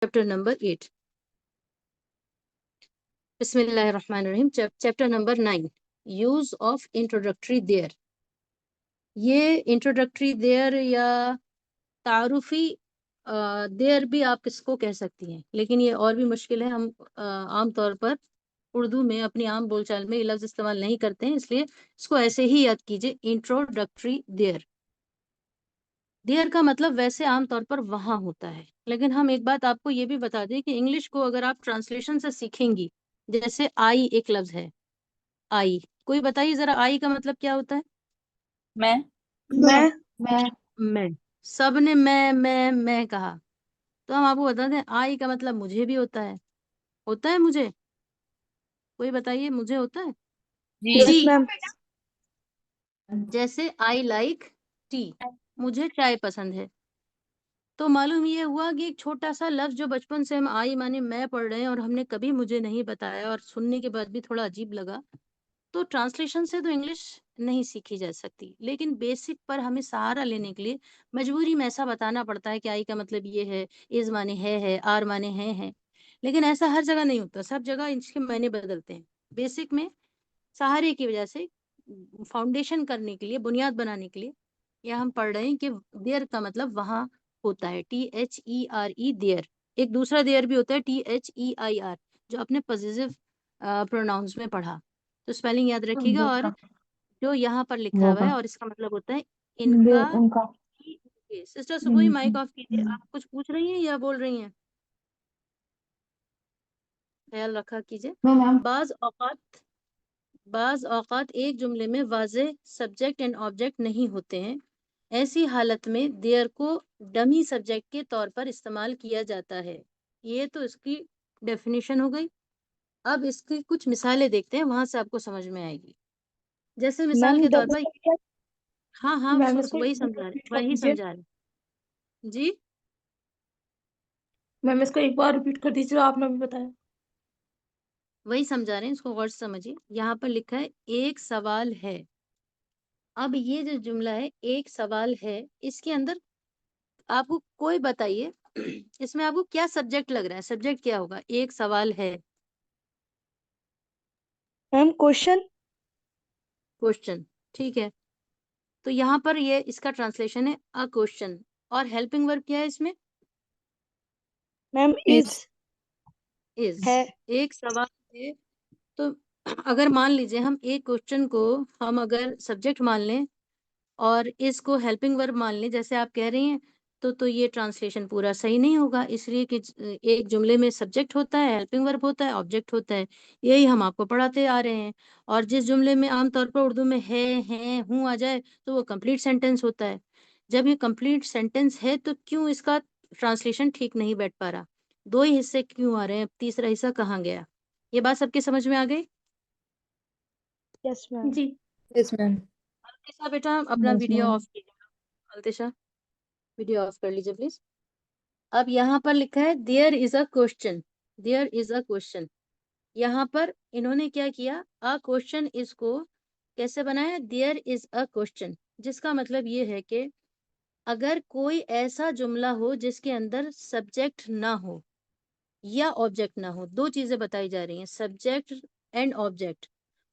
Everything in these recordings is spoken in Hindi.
Chapter number 8। बिस्मिल्लाहिर्रहमानिर्रहीम। Chapter number 9, use of introductory there. ये इंट्रोडक्टरी देयर या तारुफी देयर भी आप किसको कह सकती हैं, लेकिन ये और भी मुश्किल है। हम आम तौर पर उर्दू में अपनी आम बोलचाल में ये लफ्ज इस्तेमाल नहीं करते हैं, इसलिए इसको ऐसे ही याद कीजिए, इंट्रोडक्टरी देयर। देयर का मतलब वैसे आमतौर पर वहां होता है, लेकिन हम एक बात आपको ये भी बता दें कि इंग्लिश को अगर आप ट्रांसलेशन से सीखेंगी, जैसे आई एक लफ्ज है, आई, कोई बताइए जरा आई का मतलब क्या होता है? मैं मैं मैं मैं। सबने मैं कहा, तो हम आपको बता दें आई का मतलब मुझे भी होता है मुझे। कोई बताइए, मुझे होता है। जी यस टी, मैम। जैसे आई लाइक टी, मुझे चाय पसंद है। तो मालूम ये हुआ कि एक छोटा सा लफ्ज जो बचपन से हम आई माने मैं पढ़ रहे हैं और हमने कभी मुझे नहीं बताया और सुनने के बाद भी थोड़ा अजीब लगा, तो ट्रांसलेशन से तो इंग्लिश नहीं सीखी जा सकती, लेकिन बेसिक पर हमें सहारा लेने के लिए मजबूरी में ऐसा बताना पड़ता है कि आई का मतलब ये है, इज माने है, आर माने है। लेकिन ऐसा हर जगह नहीं होता, सब जगह इसके मायने बदलते हैं। बेसिक में सहारे की वजह से, फाउंडेशन करने के लिए, बुनियाद बनाने के लिए, या हम पढ़ रहे हैं कि देयर का मतलब वहां होता है, THERE, देयर। एक दूसरा देयर भी होता है, THEIR, जो आपने पॉजिटिव प्रोनाउंस में पढ़ा। तो स्पेलिंग याद रखिएगा। और जो यहाँ पर लिखा हुआ है, और इसका मतलब होता है इनका। उनका सिस्टर सुबोई, माइक ऑफ कीजिए। आप कुछ पूछ रही हैं या बोल रही हैं? ख्याल रखा कीजिए। मैम बाज औकात बाज औकात एक जुमले में वाज़ेह सब्जेक्ट एंड ऑब्जेक्ट नहीं होते हैं। ऐसी हालत में देयर को डमी सब्जेक्ट के तौर पर इस्तेमाल किया जाता है। ये तो इसकी डेफिनेशन हो गई। अब इसकी कुछ मिसालें देखते हैं, वहां से आपको समझ में आएगी। जैसे मिसाल मैम के तौर डबल पर, हाँ हाँ, मैम इसको वही एक बार समझा रिपीट रहे, कर वही दीजिए। समझा रहे जी। मैम इसको एक बार रिपीट कर दीजिए, आपने अभी बताया। वही समझा रहे हैं, इसको गौर से समझिए। यहाँ पर लिखा है एक सवाल है। अब ये जो जुमला है एक सवाल है, इसके अंदर आपको कोई बताइए इसमें आपको क्या सब्जेक्ट लग रहा है? सब्जेक्ट क्या होगा? एक सवाल है, मैम क्वेश्चन। क्वेश्चन, ठीक है। तो यहाँ पर ये इसका ट्रांसलेशन है अ क्वेश्चन। और हेल्पिंग वर्ब क्या है इसमें? Ma'am is is. है। एक सवाल है। तो अगर मान लीजिए हम एक क्वेश्चन को, हम अगर सब्जेक्ट मान लें और इसको हेल्पिंग वर्ब मान लें जैसे आप कह रही हैं, तो ये ट्रांसलेशन पूरा सही नहीं होगा, इसलिए कि एक जुमले में सब्जेक्ट होता है, हेल्पिंग वर्ब होता है, ऑब्जेक्ट होता है। यही हम आपको पढ़ाते आ रहे हैं। और जिस जुमले में आमतौर पर उर्दू में है हूँ आ जाए, तो वो कंप्लीट सेंटेंस होता है। जब ये कंप्लीट सेंटेंस है, तो क्यों इसका ट्रांसलेशन ठीक नहीं बैठ पा रहा? दो ही हिस्से क्यों आ रहे हैं, अब तीसरा हिस्सा कहाँ गया? ये बात सबके समझ में आ गई? Yes ma'am. जी। यस मैम अल्तिशा बेटा, अपना वीडियो ऑफ कीजिए। अल्तिशा, वीडियो ऑफ कर लीजिए प्लीज। अब यहाँ पर लिखा है there is a question. There is a question. यहाँ पर इन्होंने क्या किया, अ क्वेश्चन इसको कैसे बनाया? देयर इज अ क्वेश्चन, जिसका मतलब ये है कि अगर कोई ऐसा जुमला हो जिसके अंदर सब्जेक्ट ना हो या ऑब्जेक्ट ना हो, दो चीजें बताई जा रही हैं, सब्जेक्ट एंड ऑब्जेक्ट,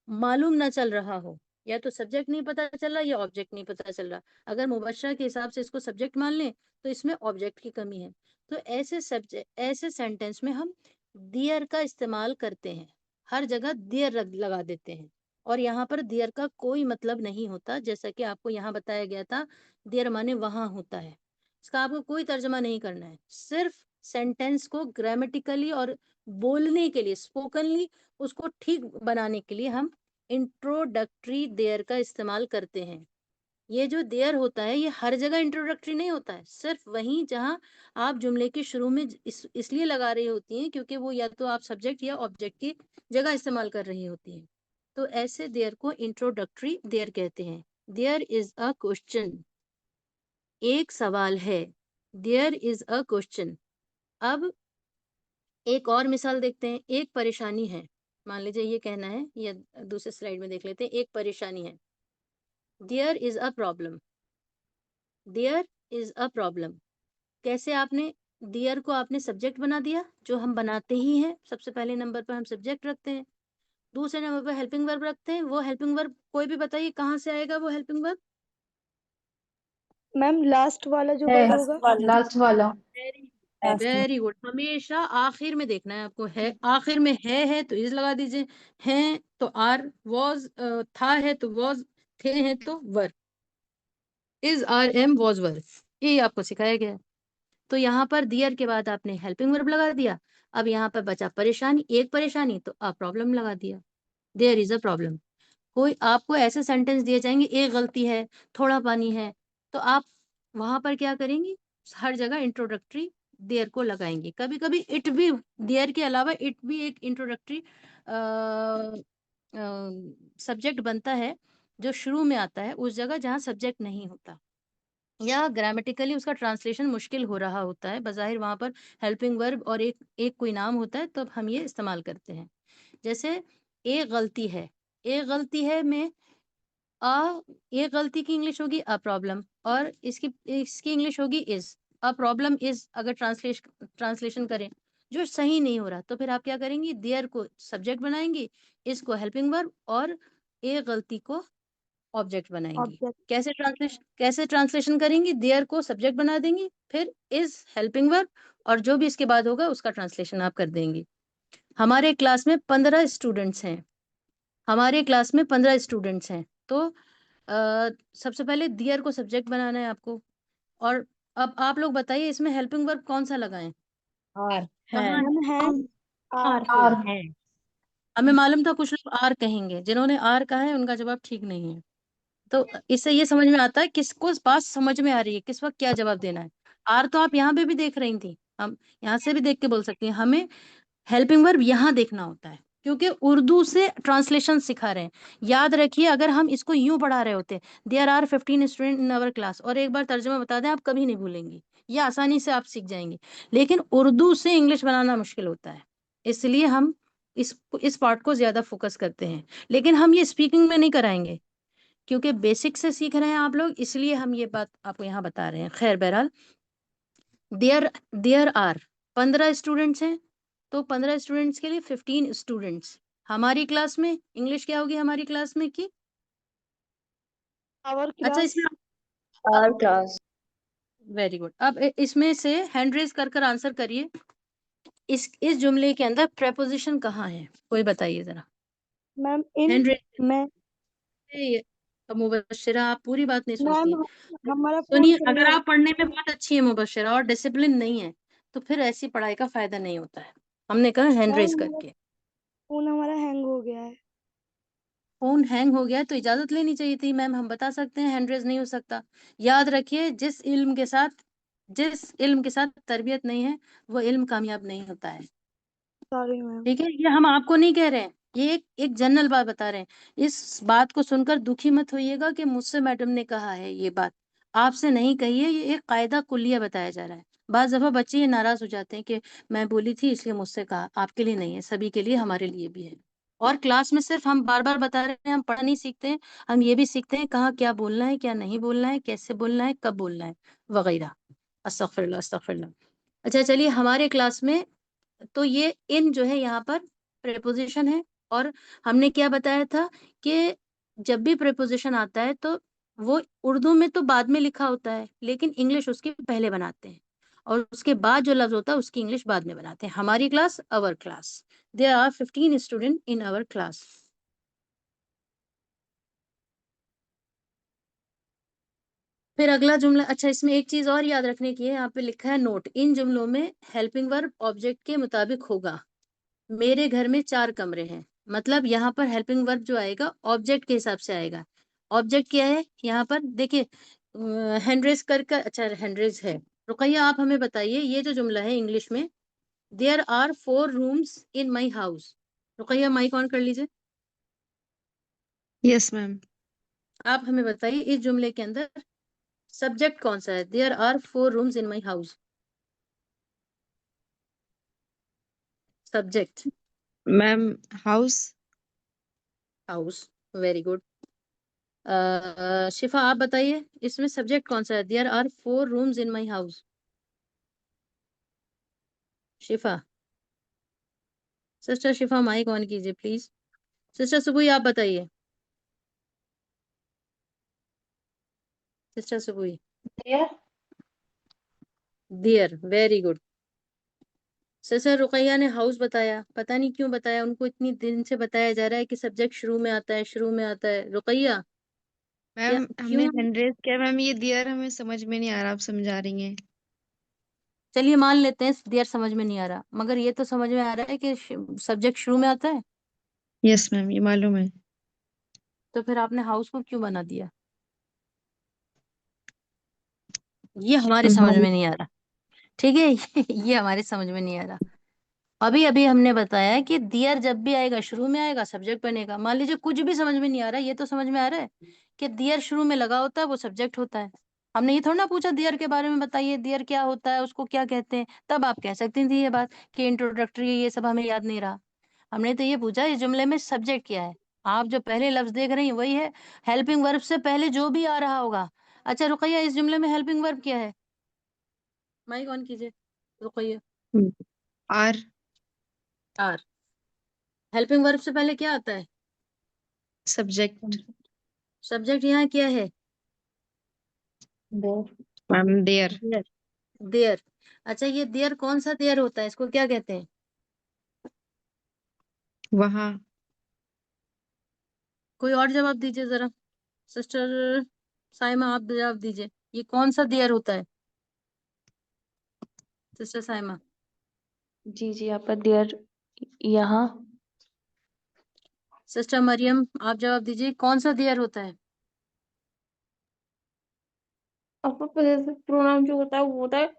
मालूम ना चल रहा हो, या तो सब्जेक्ट नहीं पता चल रहा या ऑब्जेक्ट नहीं पता चल रहा। अगर मुबशरा के हिसाब से इसको सब्जेक्ट मान लें, तो इसमें ऑब्जेक्ट की कमी है। तो ऐसे सब्जेक्ट, ऐसे सेंटेंस में हम दियर का इस्तेमाल करते हैं। हर जगह दियर लगा देते हैं। और यहाँ पर दियर का कोई मतलब नहीं होता, जैसा कि आपको यहाँ बताया गया था, दियर माने वहां होता है। इसका आपको कोई तर्जमा नहीं करना है, सिर्फ सेंटेंस को ग्रामेटिकली और बोलने के लिए, स्पोकनली उसको ठीक बनाने के लिए हम इंट्रोडक्टरी देयर का इस्तेमाल करते हैं। ये जो देयर होता है, ये हर जगह इंट्रोडक्टरी नहीं होता है, सिर्फ वहीं जहां आप जुमले के शुरू में इसलिए लगा रही होती हैं क्योंकि वो या तो आप सब्जेक्ट या ऑब्जेक्ट की जगह इस्तेमाल कर रही होती हैं। तो ऐसे देयर को इंट्रोडक्टरी देयर कहते हैं। देयर इज अ क्वेश्चन, एक सवाल है। There is a question. अब एक और मिसाल देखते हैं, एक परेशानी है। मान लीजिए ये कहना है, या दूसरे स्लाइड में देख लेते हैं, एक परेशानी है। There is a problem. There is a problem. कैसे आपने देयर को आपने सब्जेक्ट बना दिया, जो हम बनाते ही हैं। सबसे पहले नंबर पर हम सब्जेक्ट रखते हैं, दूसरे नंबर पर हेल्पिंग वर्ब रखते हैं। वो हेल्पिंग वर्ब कोई भी बताइए कहाँ से आएगा वो हेल्पिंग वर्ब? मैम लास्ट वाला जो है वर्ड होगा। लास्ट वाला। वेरी लास्ट में। Very good. हमेशा आखिर में देखना है आपको। है आखिर में है तो इज लगा दीजिए, है तो आर, वॉज था है तो वॉज, थे हैं तो were, is are am was were, ये आपको सिखाया गया है। तो यहाँ पर दियर के बाद आपने हेल्पिंग वर्ब लगा दिया। अब यहाँ पर बचा परेशानी, एक परेशानी, तो आप प्रॉब्लम लगा दिया, देयर इज अ प्रॉब्लम। कोई आपको ऐसे सेंटेंस दिए जाएंगे, एक गलती है, थोड़ा पानी है, तो आप वहां पर क्या करेंगी? हर जगह इंट्रोडक्टरी देयर को लगाएंगे। कभी कभी इट भी, देयर के अलावा इट भी एक इंट्रोडक्टरी सब्जेक्ट बनता है, जो शुरू में आता है उस जगह जहाँ सब्जेक्ट नहीं होता, या ग्रामेटिकली उसका ट्रांसलेशन मुश्किल हो रहा होता है। बज़ाहिर वहां पर हेल्पिंग वर्ब और एक एक कोई नाम होता है, तो हम ये इस्तेमाल करते हैं। जैसे एक गलती है, एक गलती है में अ, एक गलती की इंग्लिश होगी अ प्रॉब्लम, और इसकी इसकी इंग्लिश होगी इज। अ प्रॉब्लम इज अगर ट्रांसलेशन करें, जो सही नहीं हो रहा, तो फिर आप क्या करेंगी? देयर को सब्जेक्ट बनाएंगी, इसको हेल्पिंग वर्ब, और एक गलती को ऑब्जेक्ट बनाएंगी। ऑब्जेक्ट। कैसे ट्रांसलेशन करेंगी? देयर को सब्जेक्ट बना देंगी, फिर इज हेल्पिंग वर्ब, और जो भी इसके बाद होगा उसका ट्रांसलेशन आप कर देंगी। हमारे क्लास में 15 स्टूडेंट्स हैं, हमारे क्लास में 15 स्टूडेंट्स हैं, तो सबसे पहले दियर को सब्जेक्ट बनाना है आपको। और अब आप लोग बताइए इसमें हेल्पिंग वर्ब कौन सा लगाएं? आर कहाँ है। है? मैम है आर। आर है। हमें मालूम था कुछ लोग आर कहेंगे, जिन्होंने आर कहा है उनका जवाब ठीक नहीं है। तो इससे ये समझ में आता है किसको बात समझ में आ रही है, किस वक्त क्या जवाब देना है। आर तो आप यहाँ पे भी देख रही थी, हम यहाँ से भी देख के बोल सकती हैं। हमें हेल्पिंग वर्ब यहाँ देखना होता है, क्योंकि उर्दू से ट्रांसलेशन सिखा रहे हैं। याद रखिए, अगर हम इसको यूं पढ़ा रहे होते, there are 15 student in our class, और एक बार तर्जुमा बता दें, आप कभी नहीं भूलेंगी, ये आसानी से आप सीख जाएंगे। लेकिन उर्दू से इंग्लिश बनाना मुश्किल होता है, इसलिए हम इस पार्ट को ज्यादा फोकस करते हैं। लेकिन हम ये स्पीकिंग में नहीं कराएंगे, क्योंकि बेसिक से सीख रहे हैं आप लोग, इसलिए हम ये बात आपको यहाँ बता रहे हैं। खैर, बहरहाल, देयर देयर आर 15 स्टूडेंट्स हैं, तो 15 स्टूडेंट्स के लिए 15 स्टूडेंट्स। हमारी क्लास में इंग्लिश क्या होगी हमारी क्लास में की? आवर अच्छा, क्लास। इसमें आर क्लास। Very good. अब इसमें से हैंड रेज कर आंसर करिए। इस जुमले के अंदर प्रेपोजिशन कहाँ है? कोई बताइए जरा। मैम इन हैंड में। रेज। मुबश्शिरा, आप पूरी बात नहीं सुनती मैम हैं। हमारा फोन सुनिए, सही अगर है। आप पढ़ने में बहुत अच्छी है मुबश्शिरा और डिसिप्लिन नहीं है, तो फिर ऐसी पढ़ाई का फायदा नहीं होता है। हमने कहा हैंड मैम रेज हमारा करके। फोन हमारा हैंग हो गया है। फोन हैंग हो गया है तो इजाजत लेनी चाहिए थी मैम, हम बता सकते हैं हैंड रेज नहीं हो सकता। याद रखिए, जिस इल्म के साथ तरबियत नहीं है, वो इल्म कामयाब नहीं होता है। Sorry ma'am. ठीक है, ये हम आपको नहीं कह रहे हैं, ये एक जनरल बात बता रहे हैं। इस बात को सुनकर दुखी मत होइएगा कि मुझसे मैडम ने कहा है, ये बात आपसे नहीं कही है, ये एक कायदा कुल्लिया बताया जा रहा है। बाज दफा बच्चे ये नाराज हो जाते हैं कि मैं बोली थी इसलिए मुझसे कहा। आपके लिए नहीं है, सभी के लिए, हमारे लिए भी है। और क्लास में सिर्फ हम बार बार बता रहे हैं, हम पढ़ नहीं सीखते हैं, हम ये भी सीखते हैं कहाँ क्या बोलना है, क्या नहीं बोलना है, कैसे बोलना है, कब बोलना है, वगैरह। अस्तगफिरुल्लाह, अस्तगफिरुल्लाह। अच्छा, चलिए, हमारे क्लास में तो ये इन जो है यहाँ पर प्रेपोजिशन है। और हमने क्या बताया था कि जब भी प्रेपोजिशन आता है तो वो उर्दू में तो बाद में लिखा होता है, लेकिन इंग्लिश उसके पहले बनाते हैं, और उसके बाद जो लफ्ज होता है उसकी इंग्लिश बाद में बनाते हैं। हमारी class, our class, there are 15 student in our class. फिर अगला जुमला, अच्छा, इसमें एक चीज और याद रखने की है, यहाँ पे लिखा है नोट, इन जुमलों में हेल्पिंग वर्ब ऑब्जेक्ट के मुताबिक होगा। मेरे घर में 4 कमरे हैं, मतलब यहाँ पर हेल्पिंग वर्ब जो आएगा ऑब्जेक्ट के हिसाब से आएगा। ऑब्जेक्ट क्या है यहाँ पर? देखिए, हैंडरेज अच्छा, हैंडरेज है। रुकैया, आप हमें बताइए, ये जो जुमला है इंग्लिश में, there are 4 rooms in my house. Ruqaiya, mic on कर लीजिए। Yes ma'am. आप हमें बताइए इस जुमले के अंदर सब्जेक्ट कौन सा है? There are 4 rooms in my house, subject ma'am house. House. Very good. Shifa, आप बताइए इसमें सब्जेक्ट कौन सा है? There are 4 rooms in my house. Shifa, sister Shifa mic on कीजिए प्लीज। सिस्टर सुबुई आप बताइए। Sister Subui. Dear, very good. Sister Rukaiya ने हाउस बताया, पता नहीं क्यों बताया, उनको इतनी दिन से बताया जा रहा है कि सब्जेक्ट शुरू में आता है, शुरू में आता है। रुकैया क्या मैम हमने क्यों? 100 किया मैम, ये दियर हमें समझ में नहीं आ रहा, आप समझा रही हैं। चलिए मान लेते हैं डियर समझ में नहीं आ रहा, मगर ये तो समझ में आ रहा है कि सब्जेक्ट शुरू में आता है। यस मैम, ये मालूम है। तो फिर आपने हाउस को क्यों बना दिया? ये हमारे समझ हमारी में नहीं आ रहा। ठीक है ये हमारे समझ में नहीं आ रहा। अभी अभी हमने बताया कि दियर जब भी आएगा शुरू में आएगा, सब्जेक्ट बनेगा। मान लीजिए कुछ भी समझ में नहीं आ रहा, ये तो समझ में आ रहा है कि दियर शुरू में लगा होता है, वो सब्जेक्ट होता है। हमने ये थोड़ा ना पूछा दियर के बारे में बताइए, दियर क्या होता है, उसको क्या कहते हैं। तब आप कह सकती थी ये बात कि इंट्रोडक्टरी, ये सब हमें याद नहीं रहा। हमने तो ये पूछा इस जुमले में सब्जेक्ट क्या है। आप जो पहले लफ्ज देख रही हैं वही है, हेल्पिंग वर्ब से पहले जो भी आ रहा होगा। अच्छा रुकैया, इस जुमले में हेल्पिंग वर्ब क्या है? माइक ऑन कीजिए Ruqaiya. Are. Are. Helping verb से पहले क्या आता है? सब्जेक्ट। सब्जेक्ट यहाँ क्या है? Ma'am there. देयर। देयर। अच्छा ये देयर कौन सा देयर होता है, इसको क्या कहते हैं? वहाँ। कोई और जवाब दीजिए जरा। सिस्टर साइमा आप जवाब दीजिए, ये कौन सा देयर होता है? सिस्टर साइमा। जी जी, आपका देयर यहाँ। सिस्टर मरियम आप जवाब दीजिए, कौन सा देयर होता है? आपका प्रोनाउन जो होता है वो होता है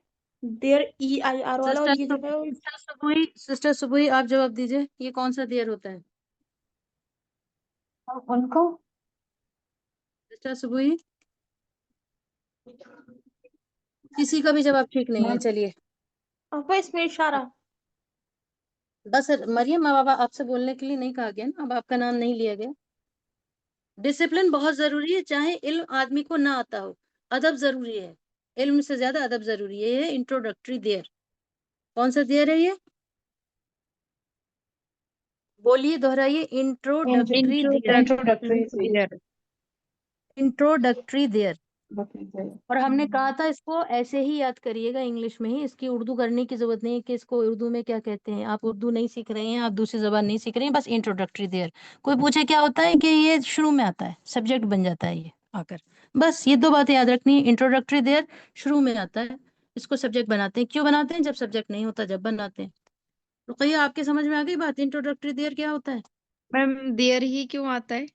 देयर, EIR वाला, और ये जो है सिस्टर सुबुई, सिस्टर सुबुई आप जवाब दीजिए, ये कौन सा देयर होता है? उनको सिस्टर सुबुई, किसी का भी जवाब ठीक नहीं है। चलिए आपका इसमें इशारा। बस मरियम, अब आपसे बोलने के लिए नहीं कहा गया ना, अब आपका नाम नहीं लिया गया। डिसिप्लिन बहुत जरूरी है, चाहे इल्म आदमी को ना आता हो। अदब जरूरी है, इल्म से ज्यादा अदब जरूरी है। ये है इंट्रोडक्टरी देयर। कौन सा देयर है ये? बोलिए, दोहराइए। Introductory there. Introductory there. Introductory there. और हमने कहा था इसको ऐसे ही याद करिएगा, इंग्लिश में ही। इसकी उर्दू करने की जरूरत नहीं है कि इसको उर्दू में क्या कहते हैं। आप उर्दू नहीं सीख रहे हैं, आप दूसरी जबान नहीं सीख रहे हैं, बस इंट्रोडक्टरी देयर। कोई पूछे क्या होता है, कि ये शुरू में आता है, सब्जेक्ट बन जाता है ये आकर। बस ये दो बातें याद रखनी है। इंट्रोडक्टरी देयर शुरू में आता है, इसको सब्जेक्ट बनाते हैं। क्यों बनाते हैं? जब सब्जेक्ट नहीं होता, जब बनाते हैं। रुकैया आपके समझ में आ गई बात, इंट्रोडक्टरी देयर क्या होता है? मैम देयर ही क्यों आता है?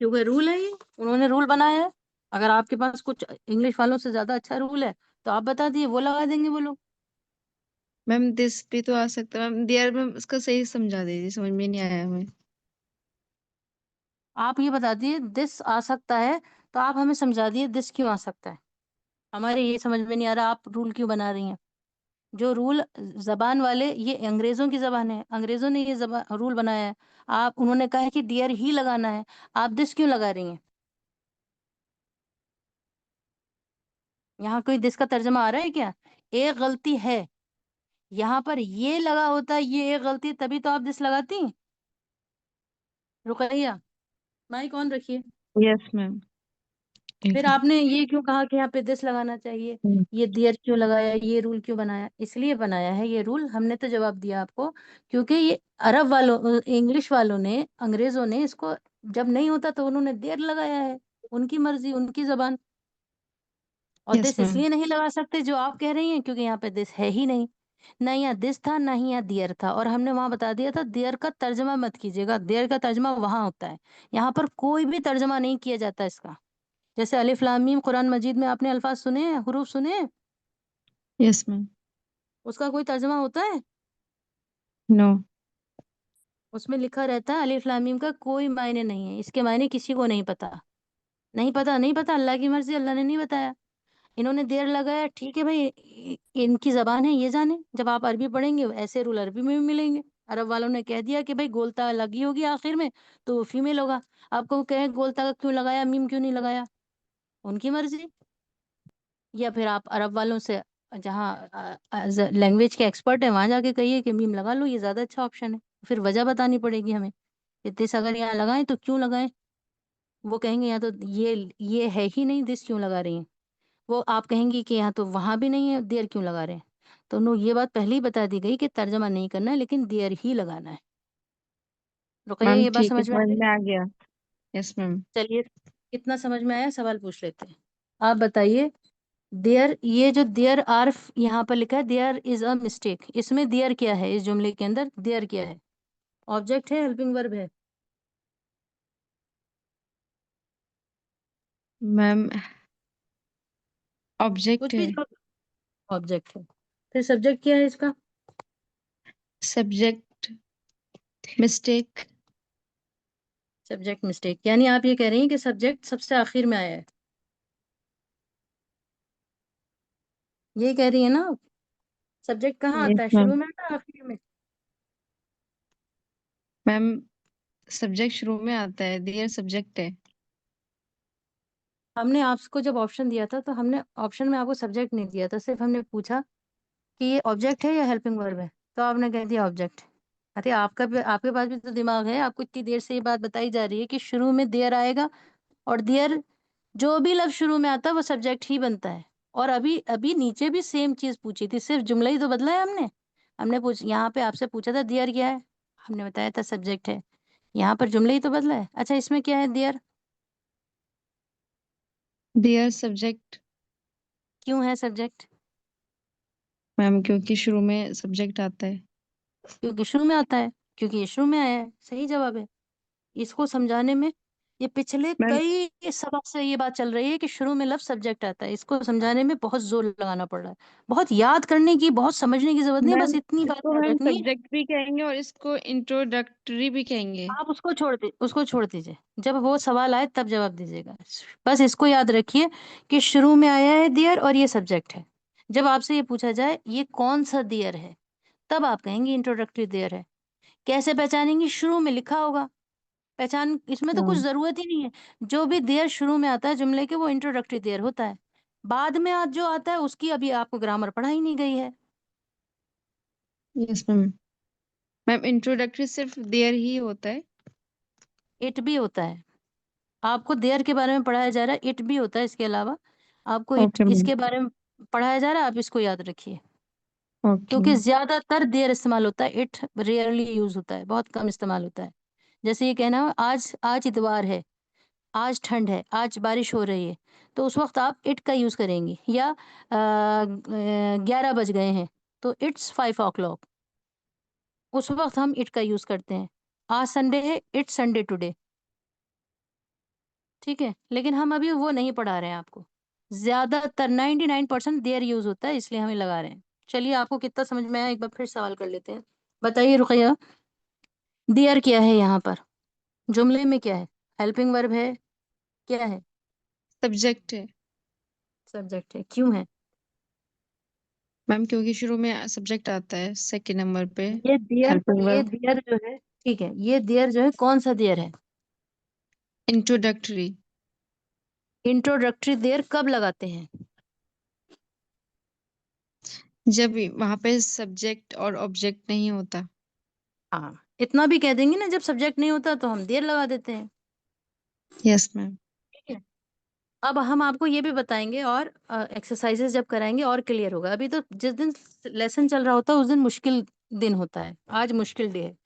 क्योंकि रूल है, ये उन्होंने रूल बनाया है। अगर आपके पास कुछ इंग्लिश वालों से ज्यादा अच्छा रूल है तो आप बता दिए, वो लगा देंगे वो लोग। मैम दिस भी तो आ सकता है मैम, देयर में उसका सही समझा दीजिए, समझ में नहीं आया हमें। आप ये बता दिए दिस आ सकता है, तो आप हमें समझा दिए दिस क्यों आ सकता है। हमारे ये समझ में नहीं आ रहा आप रूल क्यों बना रही हैं। जो रूल जबान वाले, ये अंग्रेजों की जबान है, अंग्रेजों ने ये जबान रूल बनाया है। आप, उन्होंने कहा है कि डियर ही लगाना है, आप दिस क्यों लगा रही हैं? यहाँ कोई दिस का तर्जमा आ रहा है क्या? एक गलती है, यहाँ पर ये लगा होता है, ये एक गलती है, तभी तो आप दिस लगाती। रुकैया माइक ऑन रखिए। Yes ma'am. फिर आपने ये क्यों कहा कि यहाँ पे दिस लगाना चाहिए? ये दियर क्यों लगाया? ये रूल क्यों बनाया? इसलिए बनाया है ये रूल, हमने तो जवाब दिया आपको। क्योंकि ये अरब वालों, इंग्लिश वालों ने, अंग्रेजों ने इसको, जब नहीं होता तो उन्होंने देयर लगाया है। उनकी मर्जी, उनकी जबान। और यस दिस मैम। इसलिए नहीं लगा सकते जो आप कह रही हैं, क्योंकि यहाँ पे दिस है ही नहीं। ना यहाँ दिस था, ना ही यहाँ दियर था। और हमने वहां बता दिया था दियर का तर्जमा मत कीजिएगा, दियर का तर्जमा वहां होता है, यहाँ पर कोई भी तर्जमा नहीं किया जाता इसका। जैसे अलिफ लाम मीम, कुरान मजीद में आपने अल्फाज सुने हैं, हुरूफ सुने हैं, यस मैम। उसका कोई तर्जमा होता है? नो। उसमें लिखा रहता है अलिफ लाम मीम का कोई मायने नहीं है, इसके मायने किसी को नहीं पता। नहीं पता, नहीं पता, अल्लाह की मर्जी, अल्लाह ने नहीं बताया। इन्होंने देर लगाया, ठीक है भाई, इनकी जबान है, ये जाने। जब आप अरबी पढ़ेंगे ऐसे रूल अरबी में भी मिलेंगे। अरब वालों ने कह दिया कि भाई गोलता लगी होगी आखिर में, तो वो फीमेल होगा। आपको कहे गोलता क्यों लगाया, मीम क्यों नहीं लगाया, उनकी मर्जी। या फिर आप अरब वालों से जहाँ लैंग्वेज के एक्सपर्ट है वहां जाके कहिए कि मीम लगा लो, ये ज्यादा अच्छा ऑप्शन है। फिर वजह बतानी पड़ेगी हमें, दिस अगर यहाँ लगाएं तो क्यों लगाएं। वो कहेंगे यहाँ तो ये है ही नहीं, दिस क्यों लगा रही हैं। वो आप कहेंगी कि यहाँ तो वहां भी नहीं है, देयर क्यों लगा रहे हैं। तो नो, ये बात पहले ही बता दी गई कि तर्जमा नहीं करना है, लेकिन देयर ही लगाना है। रुकैया, मैम ये बात ठीक है, समझ में आ समझ गई? में आ गया। Yes ma'am. चलिए, कितना समझ में आया, सवाल पूछ लेते हैं। आप बताइए, देयर, ये जो देयर आर यहाँ पर लिखा है, देयर इज अ मिस्टेक, इसमें देयर क्या है, इस जुमले के अंदर देयर क्या है? ऑब्जेक्ट है, हेल्पिंग वर्ब है? मैम कुछ ऑब्जेक्ट भी है। जवाब। ऑब्जेक्ट है। फिर सब्जेक्ट क्या है इसका? Subject mistake. सब्जेक्ट मिस्टेक, यानी आप ये कह रही हैं कि सब्जेक्ट सबसे आखिर में आया है, ये कह रही है ना? सब्जेक्ट कहाँ यस आता है, मैम। शुरू में आता है आखिर में? मैम सब्जेक्ट शुरू में आता है, दियर सब्जेक्ट है। हमने आपको जब ऑप्शन दिया था तो हमने ऑप्शन में आपको सब्जेक्ट नहीं दिया था, सिर्फ हमने पूछा कि ये ऑब्जेक्ट है या हेल्पिंग वर्ब है, तो आपने कह दिया ऑब्जेक्ट। अरे आपका भी, आपके पास भी तो दिमाग है, आपको इतनी देर से ये बात बताई जा रही है कि शुरू में देयर आएगा, और देयर जो भी लफ्ज शुरू में आता है वो सब्जेक्ट ही बनता है। और अभी अभी नीचे भी सेम चीज पूछी थी, सिर्फ जुमला ही तो बदला है हमने। हमने पूछ यहाँ पे आपसे पूछा था देयर क्या है, हमने बताया था सब्जेक्ट है। यहाँ पर जुमला ही तो बदला है। अच्छा, इसमें क्या है देयर? Their subject. क्यों है सब्जेक्ट? मैम क्योंकि शुरू में सब्जेक्ट आता है। क्योंकि शुरू में आता है, क्योंकि ये शुरू में आया है, सही जवाब है। इसको समझाने में, ये पिछले मैम कई सबक से ये बात चल रही है कि शुरू में लफ्ज सब्जेक्ट आता है, इसको समझाने में बहुत जोर लगाना पड़ रहा है। बहुत याद करने की, बहुत समझने की जरूरत नहीं है, मैम बस इतनी बात इसको याद मैम रखनी है। सब्जेक्ट भी कहेंगे और इसको इंट्रोडक्टरी भी कहेंगे। आप उसको छोड़ दीजिए, जब वो सवाल आए तब जवाब दीजिएगा। बस इसको याद रखिए कि शुरू में आया है दियर और ये सब्जेक्ट है। जब आपसे ये पूछा जाए ये कौन सा दियर है, तब आप कहेंगे इंट्रोडक्टरी दियर है। कैसे पहचानेंगे? शुरू में लिखा होगा, पहचान, इसमें तो कुछ हाँ। जरूरत ही नहीं है। जो भी देयर शुरू में आता है जुमले के, वो इंट्रोडक्टरी देयर होता है। बाद में आज जो आता है उसकी अभी आपको ग्रामर पढ़ाई नहीं गई है। Yes ma'am. मैम इंट्रोडक्टरी सिर्फ देयर ही होता है। इट भी होता है, आपको देयर के बारे में पढ़ाया जा रहा है, इट भी होता है इसके अलावा। आपको इट ओके मैम। इसके बारे में पढ़ाया जा रहा है, आप इसको याद रखिए। ओके। क्योंकि ज्यादातर देयर इस्तेमाल होता है, इट रेयरली यूज होता है, बहुत कम इस्तेमाल होता है। जैसे ये कहना है, आज आज इतवार है, आज ठंड है, आज बारिश हो रही है, तो उस वक्त आप इट का यूज करेंगी। या 11 बज गए हैं, तो इट्स 5 o'clock, उस वक्त हम इट का यूज करते हैं। आज संडे है, इट्स संडे टुडे। ठीक है, लेकिन हम अभी वो नहीं पढ़ा रहे हैं आपको। ज्यादातर 99% देयर यूज होता है, इसलिए हमें लगा रहे हैं। चलिए, आपको कितना समझ में आया, एक बार फिर सवाल कर लेते हैं। बताइए रुकैया, देयर क्या है यहाँ पर, जुमले में क्या है? हेल्पिंग वर्ब है, क्या है? सब्जेक्ट है। सब्जेक्ट है, क्यों है? मैम क्योंकि शुरू में सब्जेक्ट आता है सेकंड नंबर पे। ये दियर, हेल्पिंग ये वर्ब। दियर जो है, ठीक है, ये दियर जो है कौन सा दियर है? इंट्रोडक्टरी। इंट्रोडक्टरी देयर कब लगाते हैं? जब वहां पे सब्जेक्ट और ऑब्जेक्ट नहीं होता। हाँ, इतना भी कह देंगे ना, जब सब्जेक्ट नहीं होता तो हम देयर लगा देते हैं। Yes ma'am. ठीक है, अब हम आपको ये भी बताएंगे, और एक्सरसाइजेस जब कराएंगे और क्लियर होगा। अभी तो जिस दिन लेसन चल रहा होता है उस दिन मुश्किल दिन होता है, आज मुश्किल डे है।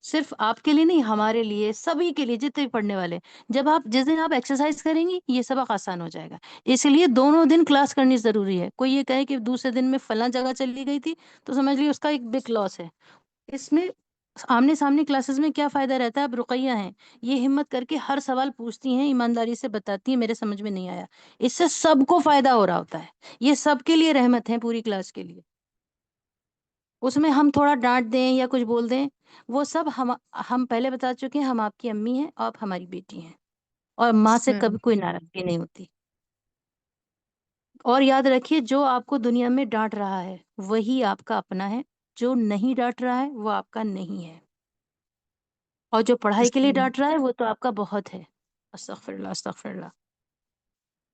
सिर्फ आपके लिए नहीं, हमारे लिए, सभी के लिए, जितने भी पढ़ने वाले। जब आप, जिस दिन आप एक्सरसाइज करेंगी, ये सबक आसान हो जाएगा। इसलिए दोनों दिन क्लास करनी जरूरी है। कोई ये कहे कि दूसरे दिन में फला जगह चली गई थी, तो समझ लीजिए उसका एक बिग लॉस है। इसमें आमने सामने क्लासेस में क्या फायदा रहता है? अब रुकैया हैं, ये हिम्मत करके हर सवाल पूछती हैं, ईमानदारी से बताती हैं, मेरे समझ में नहीं आया, इससे सबको फायदा हो रहा होता है। ये सबके लिए रहमत है, पूरी क्लास के लिए। उसमें हम थोड़ा डांट दें या कुछ बोल दें, वो सब हम पहले बता चुके हैं, हम आपकी अम्मी हैं, आप हमारी बेटी हैं, और माँ यस से मैम। कभी कोई नाराजगी नहीं होती। और याद रखिए, जो आपको दुनिया में डांट रहा है वही आपका अपना है, जो नहीं डांट रहा है वो आपका नहीं है। और जो पढ़ाई यस के लिए मैम। डांट रहा है वो तो आपका बहुत है। अस्तगफिरुल्लाह, अस्तगफिरुल्लाह।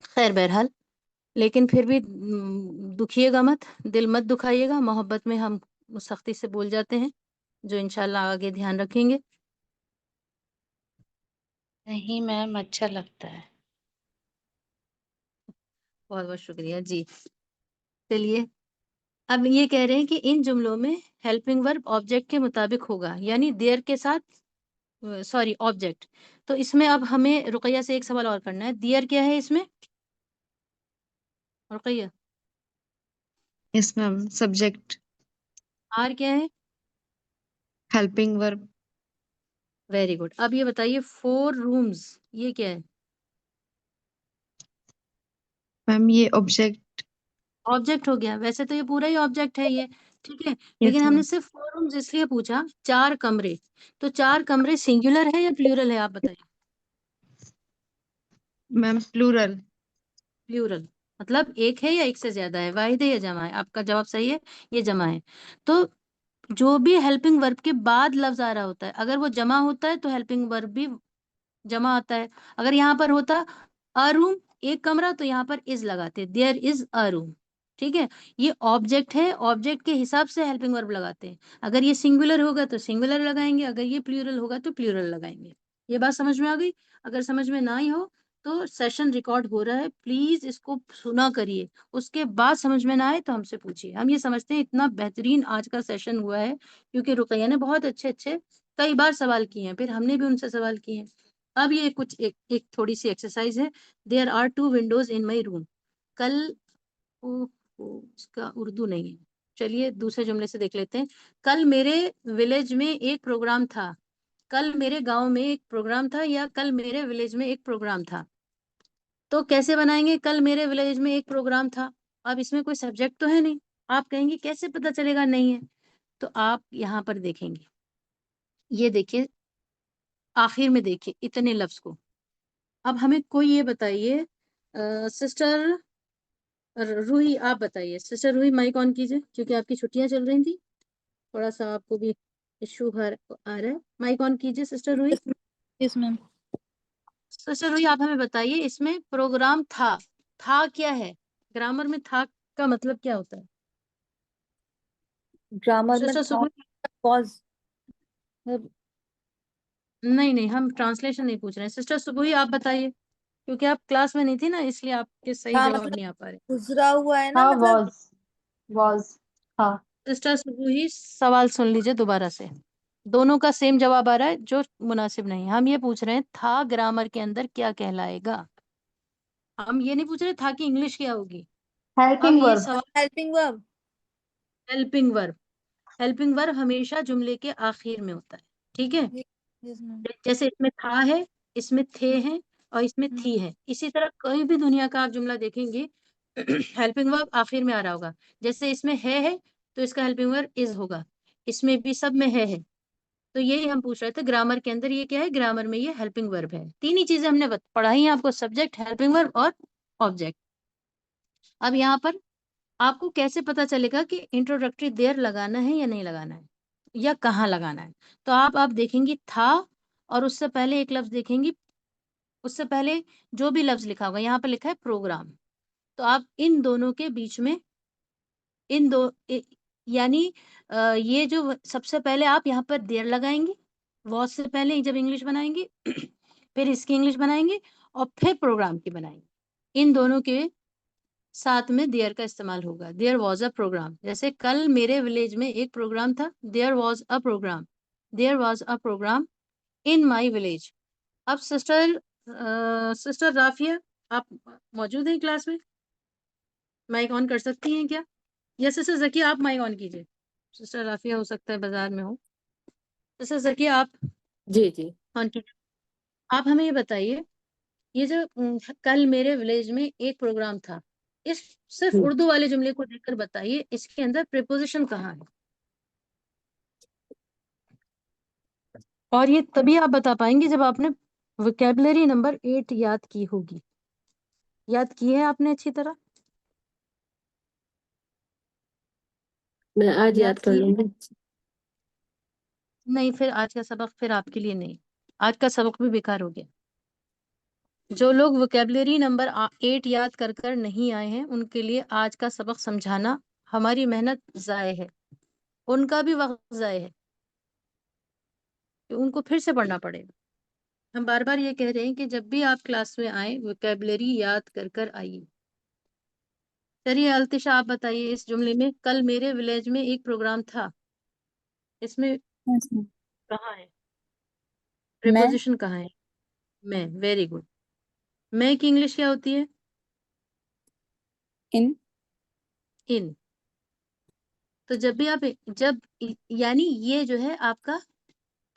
खैर, बहरहाल, लेकिन फिर भी दुखिएगा मत, दिल मत दुखाइएगा। मोहब्बत में हम सख्ती से बोल जाते हैं, जो इंशाल्लाह आगे ध्यान रखेंगे। नहीं मैम, अच्छा लगता है। बहुत बहुत शुक्रिया जी। चलिए, अब ये कह रहे हैं कि इन जुमलों में हेल्पिंग वर्ब ऑब्जेक्ट के मुताबिक होगा, यानी देयर के साथ, सॉरी, ऑब्जेक्ट। तो इसमें अब हमें रुकैया से एक सवाल और करना है। देयर क्या है इसमें, Ruqaiya? Yes ma'am, subject, are क्या है? Helping verb, very good. अब ये बताइए 4 रूम्स, ये क्या है? मैम ये ऑब्जेक्ट। ऑब्जेक्ट हो गया। वैसे तो ये पूरा ही ऑब्जेक्ट है ये, ठीक है। यस लेकिन मैम। हमने सिर्फ 4 रूम्स इसलिए पूछा, 4 कमरे। तो 4 कमरे सिंगुलर है या प्लूरल है, आप बताइए। Ma'am plural. प्लूरल मतलब एक है या एक से ज्यादा है, वाहिद है या जमा है? आपका जवाब सही है, ये जमा है। तो जो भी हेल्पिंग वर्ब के बाद लफ्ज आ रहा होता है, अगर वो जमा होता है तो हेल्पिंग वर्ब भी जमा आता है। अगर यहाँ पर होता अ रूम, एक कमरा, तो यहाँ पर इज लगाते, देयर इज अ रूम। ठीक है, ये ऑब्जेक्ट है, ऑब्जेक्ट के हिसाब से हेल्पिंग वर्ब लगाते हैं। अगर ये सिंगुलर होगा तो सिंगुलर लगाएंगे, अगर ये प्लूरल होगा तो प्लूरल लगाएंगे। ये बात समझ में आ गई? अगर समझ में ना आई हो तो सेशन रिकॉर्ड हो रहा है, प्लीज इसको सुना करिए। उसके बाद समझ में ना आए तो हमसे पूछिए। हम ये समझते हैं इतना बेहतरीन आज का सेशन हुआ है क्योंकि रुकैया ने बहुत अच्छे अच्छे कई बार सवाल किए हैं, फिर हमने भी उनसे सवाल किए हैं। अब ये कुछ एक थोड़ी सी एक्सरसाइज है। There are 2 windows in my room. कल, इसका उर्दू नहीं है, चलिए दूसरे जुमले से देख लेते हैं। कल मेरे विलेज में एक प्रोग्राम था। कल मेरे गांव में एक प्रोग्राम था, या कल मेरे विलेज में एक प्रोग्राम था। तो कैसे बनाएंगे? कल मेरे विलेज में एक प्रोग्राम था। अब इसमें कोई सब्जेक्ट तो है नहीं। आप कहेंगे कैसे पता चलेगा नहीं है? तो आप यहाँ पर देखेंगे, ये देखिए, आखिर में देखिए इतने लफ्ज को। अब हमें कोई ये बताइए, सिस्टर रूही, आप बताइए। सिस्टर रूही, माइक ऑन कीजिए, क्योंकि आपकी छुट्टियां चल रही थी, थोड़ा सा आपको भी इशू आ रहा है। माइक ऑन कीजिए sister Roohi. Yes ma'am. Sister Roohi, आप हमें बताइए, इसमें प्रोग्राम था क्या है? ग्रामर में था का मतलब क्या होता है? ग्रामर में सिस्टर था, सुबह, पॉज। नहीं नहीं, हम ट्रांसलेशन नहीं पूछ रहे हैं। सिस्टर सुबह, आप बताइए, क्योंकि आप क्लास में नहीं थी ना, इसलिए आपके सही हाँ जवाब मतलब नहीं आ पा रहे। गुजरा हुआ है ना, हाँ, मतलब। वॉज। हाँ। सिस्टर सुबह, सवाल सुन लीजिए दोबारा से। दोनों का सेम जवाब आ रहा है जो मुनासिब नहीं। हम ये पूछ रहे हैं था ग्रामर के अंदर क्या कहलाएगा। हम ये नहीं पूछ रहे था कि इंग्लिश क्या होगी। अब हेल्पिंग ये वर्ब। सवाल, helping verb. Helping verb. Helping verb हमेशा जुमले के आखिर में होता है, ठीक है। Yes ma'am. जैसे इसमें था है, इसमें थे हैं, और इसमें थी है। इसी तरह कहीं भी दुनिया का आप जुमला देखेंगे हेल्पिंग वर्ब आखिर में आ रहा होगा। जैसे इसमें है तो इसका हेल्पिंग वर्ब इज होगा। इसमें भी सब में है। तो यही हम पूछ रहे थे, ग्रामर के अंदर ये क्या है? ग्रामर में ये हेल्पिंग वर्ब है। तीन ही चीजें हमने पढ़ाई हैं आपको, सब्जेक्ट, हेल्पिंग वर्ब और ऑब्जेक्ट। अब यहाँ पर आपको कैसे पता चलेगा कि इंट्रोडक्टरी देयर लगाना है या नहीं लगाना है, या कहाँ लगाना है? तो आप देखेंगी था, और उससे पहले एक लफ्ज देखेंगी। उससे पहले जो भी लफ्ज लिखा होगा, यहाँ पर लिखा है प्रोग्राम। तो आप इन दोनों के बीच में, इन दो यानी ये जो सबसे पहले आप यहाँ पर देयर लगाएंगे, वॉज से पहले जब इंग्लिश बनाएंगे फिर इसकी इंग्लिश बनाएंगे, और फिर प्रोग्राम की बनाएंगे। इन दोनों के साथ में देयर का इस्तेमाल होगा। There was a programme. जैसे कल मेरे विलेज में एक प्रोग्राम था, there was a programme. There was a programme in my village. अब सिस्टर राफिया, आप मौजूद हैं क्लास में? माइक ऑन कर सकती हैं क्या? या सिस्टर जकिया, आप माइक ऑन कीजिए। सिस्टर राफिया हो सकता है बाजार में हो। सिस्टर जकिया, आप जी जी। ऑन कीजिए। आप हमें ये बताइए, ये जो कल मेरे विलेज में एक प्रोग्राम था, इस सिर्फ हम्म, उर्दू वाले जुमले को देखकर बताइए इसके अंदर प्रीपोजिशन कहाँ है। और ये तभी आप बता पाएंगे जब आपने वोकैबुलरी नंबर 8 याद की होगी। याद की है आपने अच्छी तरह? मैं आज याद कर की है? लूंगी। नहीं, फिर आज का सबक फिर आपके लिए नहीं। आज का सबक भी बेकार हो गया। जो लोग वोकेबलरी नंबर 8 याद कर कर नहीं आए हैं उनके लिए आज का सबक समझाना हमारी मेहनत जाये है, उनका भी वक्त जाये है कि उनको फिर से पढ़ना पड़ेगा। हम बार बार ये कह रहे हैं कि जब भी आप क्लास में आए वोकेबलरी याद कर कर आइए। चलिए अल्तिशा, आप बताइए इस जुमले में, कल मेरे विलेज में एक प्रोग्राम था, इसमें यस मैम। कहाँ है, मैं प्रीपोजिशन कहाँ है? मैं, वेरी गुड। मैं की इंग्लिश क्या होती है? इन इन। तो जब भी आप यानी ये जो है आपका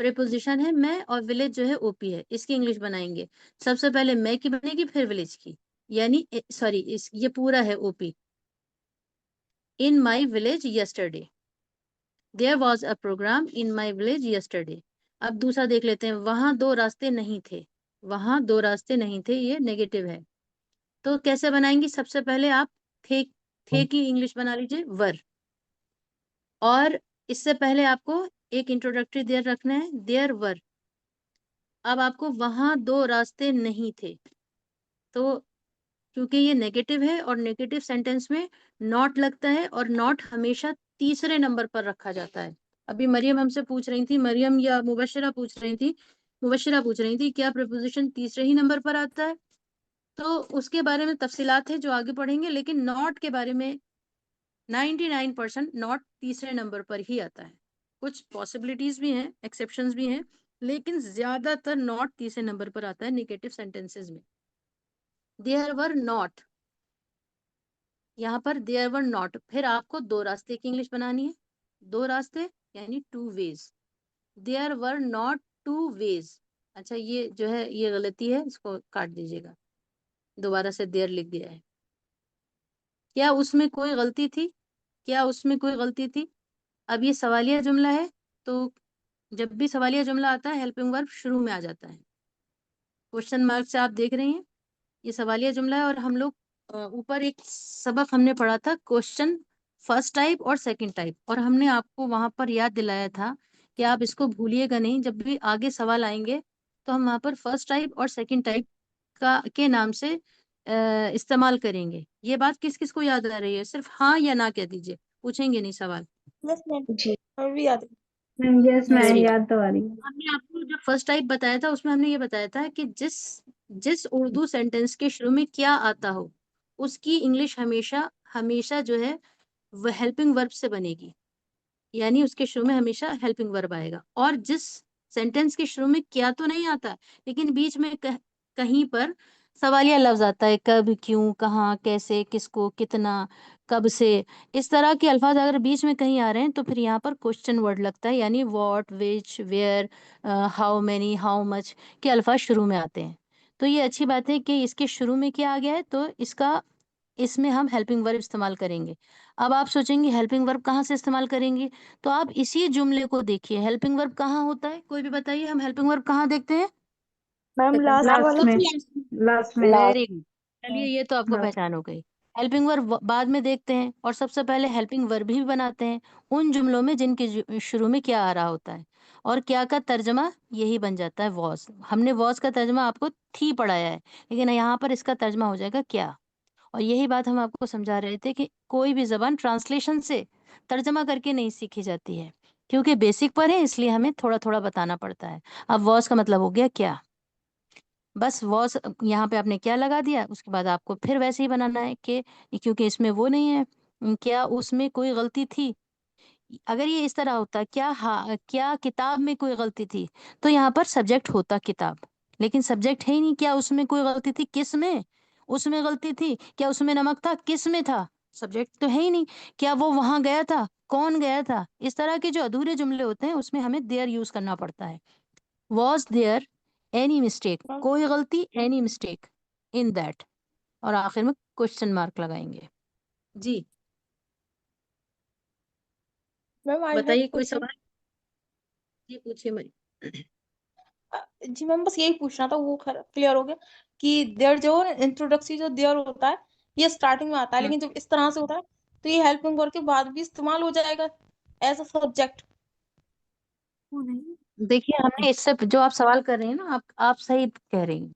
प्रीपोजिशन है मैं, और विलेज जो है ओपी है, इसकी इंग्लिश बनाएंगे। सबसे पहले मैं की बनेगी, फिर विलेज की, यानी सॉरी इस ये पूरा है ओपी। In my village yesterday, there was a programme in my village yesterday. अब दूसरा देख लेते हैं, वहां दो रास्ते नहीं थे, वहां दो रास्ते नहीं थे, ये नेगेटिव है। तो कैसे बनाएंगे? सबसे पहले आप थे की इंग्लिश बना लीजिए, वर। और इससे पहले आपको एक इंट्रोडक्टरी देयर रखना है, देयर वर। अब आपको वहां दो रास्ते नहीं थे, तो क्योंकि ये नेगेटिव है और नेगेटिव सेंटेंस में नॉट लगता है, और नॉट हमेशा तीसरे नंबर पर रखा जाता है। अभी मरियम हमसे पूछ रही थी, मरियम या मुबशिरा पूछ रही थी, मुबशिरा पूछ रही थी क्या प्रीपोजिशन तीसरे ही नंबर पर आता है? तो उसके बारे में तफसीलात है जो आगे पढ़ेंगे, लेकिन नॉट के बारे में 99% नॉट तीसरे नंबर पर ही आता है। कुछ पॉसिबिलिटीज भी हैं, एक्सेप्शंस भी हैं, लेकिन ज्यादातर नॉट तीसरे नंबर पर आता है नेगेटिव सेंटेंसेस में। देयर वर नॉट, यहाँ पर देयर वर नॉट, फिर आपको दो रास्ते की इंग्लिश बनानी है, दो रास्ते यानी two ways. There were not two ways. अच्छा ये जो है ये गलती है, इसको काट दीजिएगा, दोबारा से देयर लिख दिया है। क्या उसमें कोई गलती थी? क्या उसमें कोई गलती थी? अब ये सवालिया जुमला है, तो जब भी सवालिया जुमला आता है हेल्पिंग वर्ब शुरू में आ जाता है। क्वेश्चन मार्क से आप देख रहे हैं, ये सवालिया जुमला है। और हम लोग ऊपर एक सबक हमने पढ़ा था, क्वेश्चन फर्स्ट टाइप और सेकंड टाइप, और हमने आपको वहां पर याद दिलाया था कि आप इसको भूलिएगा नहीं, जब भी आगे सवाल आएंगे तो हम वहां पर फर्स्ट टाइप और सेकंड टाइप का के नाम से इस्तेमाल करेंगे। ये बात किस किस को याद आ रही है? सिर्फ हाँ या ना कह दीजिए, पूछेंगे नहीं सवाल। यस मैम, जी हमें भी याद है। Ma'am, yes ma'am, very good. याद तो आ रही है। हमने आपको जो फर्स्ट टाइप बताया था उसमें हमने ये बताया था कि जिस जिस उर्दू सेंटेंस के शुरू में क्या आता हो उसकी इंग्लिश हमेशा हमेशा जो है वह हेल्पिंग वर्ब से बनेगी, यानी उसके शुरू में हमेशा हेल्पिंग वर्ब आएगा। और जिस सेंटेंस के शुरू में क्या तो नहीं आता, लेकिन बीच में कहीं पर सवालिया लफ्ज आता है, कब, क्यों, कहाँ, कैसे, किसको, कितना, कब से, इस तरह के अल्फाज अगर बीच में कहीं आ रहे हैं तो फिर यहाँ पर क्वेश्चन वर्ड लगता है, यानी what, which, where, how many, how much के अल्फाज शुरू में आते हैं। तो ये अच्छी बात है कि इसके शुरू में क्या आ गया है, तो इसमें हम हेल्पिंग वर्ब इस्तेमाल करेंगे। अब आप सोचेंगे हेल्पिंग वर्ब कहाँ से इस्तेमाल करेंगे, तो आप इसी जुमले को देखिए, हेल्पिंग वर्ब कहाँ होता है, कोई भी बताइए, हम हेल्पिंग वर्ब कहाँ देखते हैं? मैम लास्ट लास्ट वाला। में, लास्ट में। Very good. चलिए ये तो आपको हाँ। पहचान हो गई। हेल्पिंग वर्ब बाद में देखते हैं, और सबसे पहले हेल्पिंग वर्ब भी बनाते हैं उन जुमलों में जिनके शुरू में क्या आ रहा होता है, और क्या का तर्जमा यही बन जाता है वॉज। हमने वॉज का तर्जमा आपको थी पढ़ाया है, लेकिन यहाँ पर इसका तर्जमा हो जाएगा क्या। और यही बात हम आपको समझा रहे थे कि कोई भी जबान ट्रांसलेशन से तर्जमा करके नहीं सीखी जाती है, क्योंकि बेसिक पर है इसलिए हमें थोड़ा थोड़ा बताना पड़ता है। अब वॉज का मतलब हो गया क्या, बस वॉज यहाँ पे आपने क्या लगा दिया, उसके बाद आपको फिर वैसे ही बनाना है कि क्योंकि इसमें वो नहीं है, क्या उसमें कोई गलती थी। अगर ये इस तरह होता क्या, हाँ क्या किताब में कोई गलती थी, तो यहाँ पर सब्जेक्ट होता किताब, लेकिन सब्जेक्ट है ही नहीं। क्या उसमें कोई गलती थी, किस में उसमें गलती थी, क्या उसमें नमक था, किस में था, सब्जेक्ट तो है ही नहीं। क्या वो वहां गया था, कौन गया था, इस तरह के जो अधूरे जुमले होते हैं उसमें हमें देयर यूज करना पड़ता है। वॉज देयर एनी मिस्टेक, कोई गलती, एनी मिस्टेक इन दैट, और आखिर में क्वेश्चन मार्क लगाएंगे। जी मैम आई हैव बताइए कोई क्वेश्चन। सवाल। जी पूछिए मरी। जी मैम, बस यही पूछना था, वो क्लियर हो गया कि देयर जो इंट्रोडक्टरी जो देयर होता है ये स्टार्टिंग में आता है, लेकिन जब इस तरह से होता है तो ये हेल्पिंग वर्ब के बाद भी इस्तेमाल हो जाएगा एज अ सब्जेक्ट। देखिए हमने इससे जो आप सवाल कर रहे हैं ना, आप सही कह रही हैं,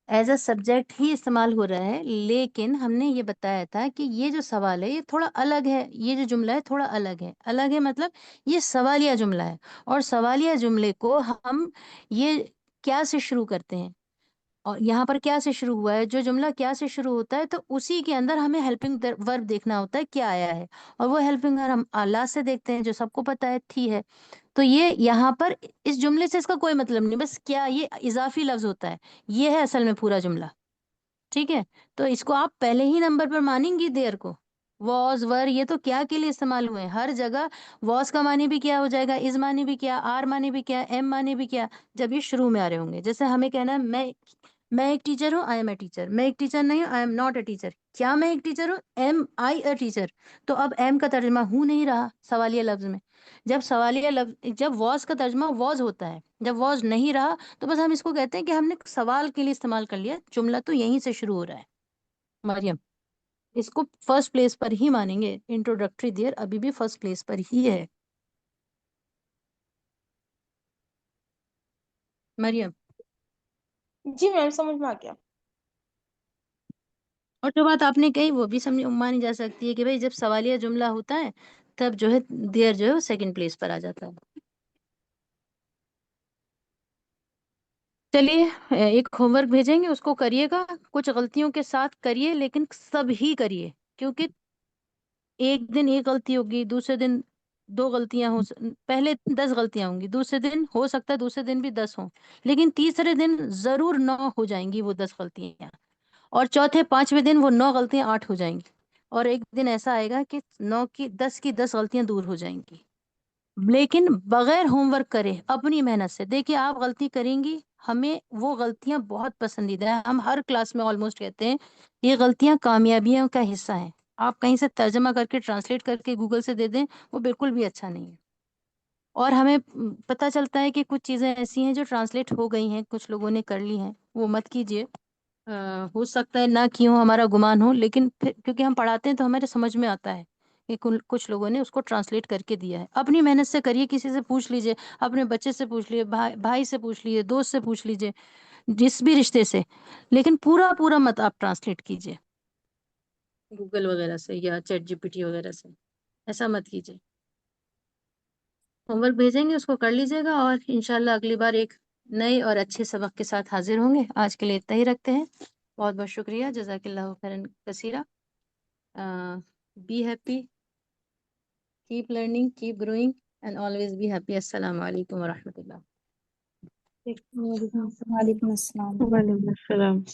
एज अ सब्जेक्ट ही इस्तेमाल हो रहा है, लेकिन हमने ये बताया था कि ये जो सवाल है ये थोड़ा अलग है, ये जो जुमला है थोड़ा अलग है। अलग है मतलब ये सवालिया जुमला है, और सवालिया जुमले को हम ये क्या से शुरू करते हैं, और यहाँ पर क्या से शुरू हुआ है, जो जुमला क्या से शुरू होता है तो उसी के अंदर हमें हेल्पिंग वर्ब देखना होता है क्या आया है, और वो हेल्पिंग वर्ब हम लास्ट से देखते हैं, जो सबको पता है थी है। तो ये यहाँ पर इस जुमले से इसका कोई मतलब नहीं, बस क्या ये इजाफी लफ्ज होता है, ये है असल में पूरा जुमला। ठीक है, तो इसको आप पहले ही नंबर पर मानेंगी देयर को। वॉज वर ये तो क्या के लिए इस्तेमाल हुए हैं, हर जगह वॉज का माने भी क्या हो जाएगा, इज माने भी क्या, आर माने भी क्या, एम माने भी क्या, जब ये शुरू में आ रहे होंगे। जैसे हमें कहना है मैं एक टीचर हूँ, आई एम ए टीचर। मैं एक टीचर नहीं हूँ, I am not a teacher. क्या मैं एक टीचर हूँ, एम आई अ टीचर। तो अब एम का तर्जमा हूँ नहीं रहा सवालिया लफ्ज में। जब सवालिया लफ्ज, जब वॉज का तर्जमा वॉज होता है, जब वॉज नहीं रहा तो बस हम इसको कहते हैं कि हमने सवाल के लिए इस्तेमाल कर लिया, जुमला तो यहीं से शुरू हो रहा है। मरियम, इसको फर्स्ट प्लेस पर ही मानेंगे, इंट्रोडक्टरी देयर अभी भी फर्स्ट प्लेस पर ही है। मरियम, जी मैम समझ में आ गया। और जो बात आपने कही वो भी समझ मानी जा सकती है कि भाई जब सवालिया जुमला होता है तब जो है देयर जो है वो सेकंड प्लेस पर आ जाता है। चलिए एक होमवर्क भेजेंगे, उसको करिएगा, कुछ गलतियों के साथ करिए, लेकिन सब ही करिए, क्योंकि एक दिन एक गलती होगी, दूसरे दिन दो गलतियां पहले 10 गलतियां होंगी, दूसरे दिन हो सकता है दूसरे दिन भी 10 हो, लेकिन तीसरे दिन जरूर 9 हो जाएंगी वो 10 गलतियां, और चौथे पांचवें दिन वो 9 गलतियां 8 हो जाएंगी, और एक दिन ऐसा आएगा कि 9 की 10 की 10 गलतियां दूर हो जाएंगी। लेकिन बगैर होमवर्क करे अपनी मेहनत से, देखिए आप गलती करेंगी, हमें वो गलतियां बहुत पसंदीदा है, हम हर क्लास में ऑलमोस्ट कहते हैं ये गलतियां कामयाबियों का हिस्सा हैं। आप कहीं से तर्जमा करके ट्रांसलेट करके गूगल से दे दें, वो बिल्कुल भी अच्छा नहीं है। और हमें पता चलता है कि कुछ चीजें ऐसी हैं जो ट्रांसलेट हो गई हैं, कुछ लोगों ने कर ली हैं, वो मत कीजिए। हो सकता है ना कि हो, हमारा गुमान हो, लेकिन फिर क्योंकि हम पढ़ाते हैं तो हमारे समझ में आता है कि कुछ लोगों ने उसको ट्रांसलेट करके दिया है। अपनी मेहनत से करिए, किसी से पूछ लीजिए, अपने बच्चे से पूछ लीजिए, भाई से पूछ लीजिए, दोस्त से पूछ लीजिए, जिस भी रिश्ते से, लेकिन पूरा पूरा मत आप ट्रांसलेट कीजिए गूगल वगैरह से या चैट जीपीटी वगैरह से, ऐसा मत कीजिए। होमवर्क भेजेंगे, उसको कर लीजिएगा, और इंशाल्लाह अगली बार एक नए और अच्छे सबक के साथ हाजिर होंगे। आज के लिए इतना ही रखते हैं। बहुत बहुत शुक्रिया, जज़ाकल्लाहु खैरन कसीरा। Be happy, keep learning, keep growing, and always be happy. अस्सलाम वालेकुम व रहमतुल्लाह। वालेकुम अस्सलाम। वालेकुम अस्सलाम।